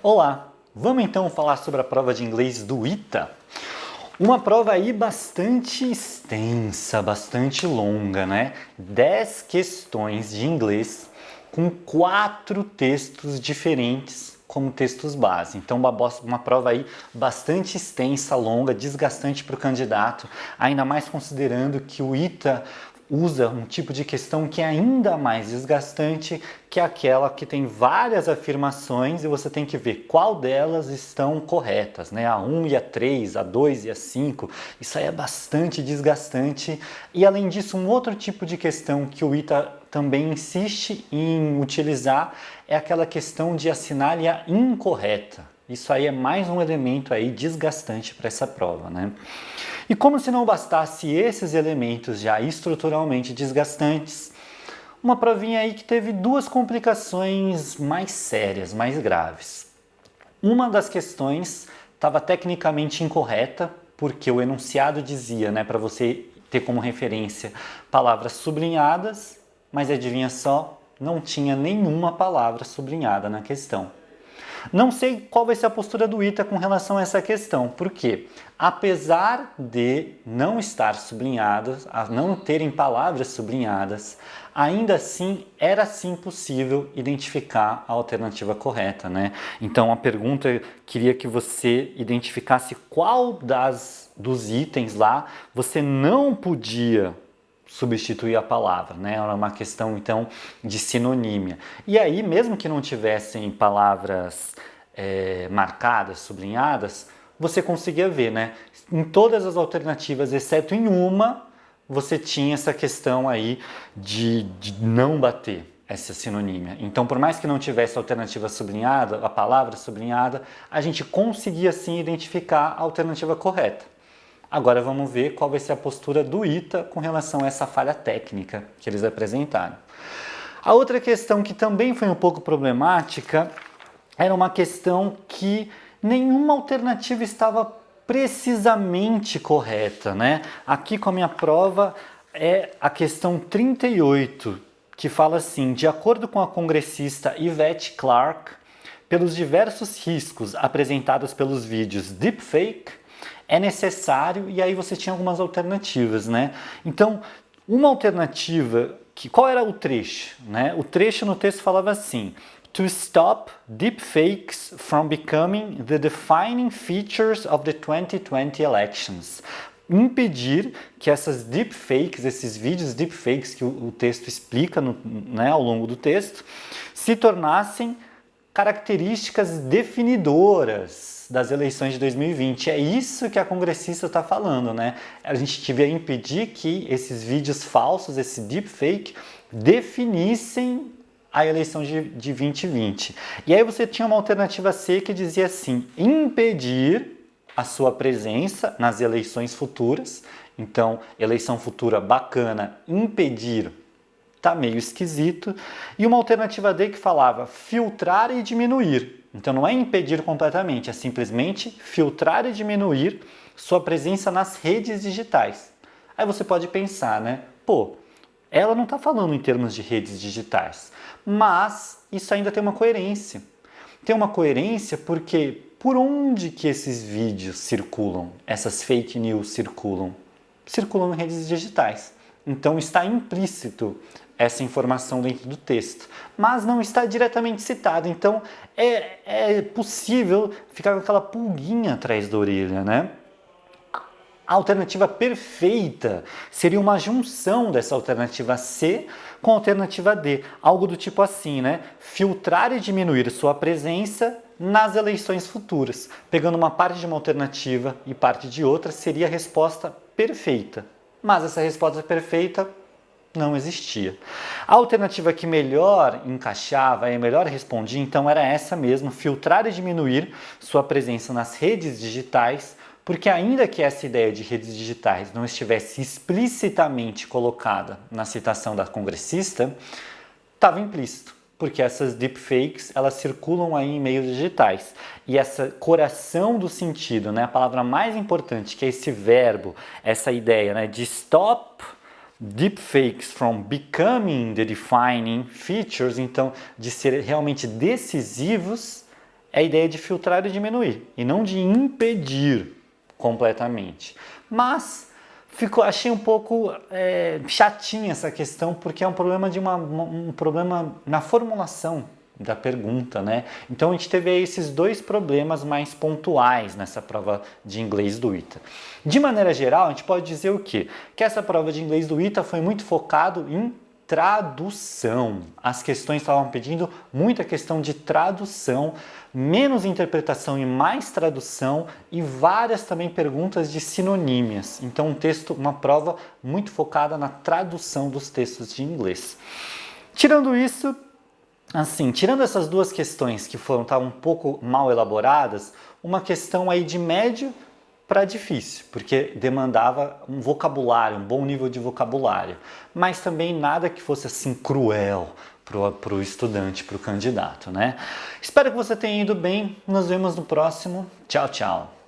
Olá, vamos então falar sobre a prova de inglês do ITA. Uma prova aí bastante extensa, bastante longa, né? 10 questões de inglês com 4 textos diferentes como textos base. Então uma prova aí bastante extensa, longa, desgastante para o candidato, ainda mais considerando que o ITA usa um tipo de questão que é ainda mais desgastante, que é aquela que tem várias afirmações e você tem que ver qual delas estão corretas, né? A 1 e a 3, a 2 e a 5, isso aí é bastante desgastante. E além disso, um outro tipo de questão que o ITA também insiste em utilizar é aquela questão de assinale a incorreta. Isso aí é mais um elemento aí desgastante para essa prova, né? E como se não bastasse esses elementos já estruturalmente desgastantes, uma provinha aí que teve duas complicações mais sérias, mais graves. Uma das questões estava tecnicamente incorreta, porque o enunciado dizia, né, para você ter como referência palavras sublinhadas, mas adivinha só, não tinha nenhuma palavra sublinhada na questão. Não sei qual vai ser a postura do ITA com relação a essa questão, porque apesar de não estar sublinhadas, não terem palavras sublinhadas, ainda assim era sim possível identificar a alternativa correta, né? Então a pergunta queria que você identificasse qual dos itens lá você não podia substituir a palavra, né? Era uma questão então de sinonímia. E aí, mesmo que não tivessem palavras marcadas, sublinhadas, você conseguia ver, né? Em todas as alternativas, exceto em uma, você tinha essa questão aí de não bater essa sinonímia. Então, por mais que não tivesse a alternativa sublinhada, a palavra sublinhada, a gente conseguia sim identificar a alternativa correta. Agora vamos ver qual vai ser a postura do ITA com relação a essa falha técnica que eles apresentaram. A outra questão que também foi um pouco problemática era uma questão que nenhuma alternativa estava precisamente correta, né? Aqui com a minha prova é a questão 38, que fala assim: de acordo com a congressista Yvette Clarke, pelos diversos riscos apresentados pelos vídeos deepfake, é necessário, e aí você tinha algumas alternativas, né? Então, uma alternativa, qual era o trecho, né? O trecho no texto falava assim: to stop deepfakes from becoming the defining features of the 2020 elections. Impedir que essas deepfakes, esses vídeos deepfakes que o texto explica né, ao longo do texto, se tornassem características definidoras das eleições de 2020. É isso que a congressista está falando, né? A gente devia impedir que esses vídeos falsos, esse deepfake, definissem a eleição de 2020. E aí você tinha uma alternativa C que dizia assim: impedir a sua presença nas eleições futuras. Então, eleição futura bacana, impedir tá meio esquisito. E uma alternativa D que falava filtrar e diminuir. Então não é impedir completamente, é simplesmente filtrar e diminuir sua presença nas redes digitais. Aí você pode pensar, né? Pô, ela não está falando em termos de redes digitais, mas isso ainda tem uma coerência. Tem uma coerência porque por onde que esses vídeos circulam, essas fake news circulam? Circulam em redes digitais. Então está implícito essa informação dentro do texto, mas não está diretamente citado. Então é possível ficar com aquela pulguinha atrás da orelha, né? A alternativa perfeita seria uma junção dessa alternativa C com a alternativa D, algo do tipo assim, né? Filtrar e diminuir sua presença nas eleições futuras. Pegando uma parte de uma alternativa e parte de outra, seria a resposta perfeita. Mas essa resposta perfeita não existia. A alternativa que melhor encaixava e melhor respondia, então, era essa mesmo: filtrar e diminuir sua presença nas redes digitais, porque ainda que essa ideia de redes digitais não estivesse explicitamente colocada na citação da congressista, estava implícito, porque essas deepfakes, elas circulam aí em meios digitais. E essa coração do sentido, né, a palavra mais importante, que é esse verbo, essa ideia, né, de stop deepfakes from becoming the defining features, então de ser realmente decisivos, é a ideia de filtrar e diminuir, e não de impedir completamente. Mas achei um pouco chatinha essa questão, porque é um problema um problema na formulação da pergunta, né? Então a gente teve aí esses dois problemas mais pontuais nessa prova de inglês do ITA. De maneira geral, a gente pode dizer o quê? Que essa prova de inglês do ITA foi muito focado em tradução. As questões estavam pedindo muita questão de tradução, menos interpretação e mais tradução, e várias também perguntas de sinonímias. Então uma prova muito focada na tradução dos textos de inglês. Tirando isso, assim, tirando essas duas questões que estavam um pouco mal elaboradas, uma questão aí de médio para difícil, porque demandava um vocabulário, um bom nível de vocabulário, mas também nada que fosse assim cruel para o estudante, para o candidato, né? Espero que você tenha ido bem, nos vemos no próximo. Tchau, tchau!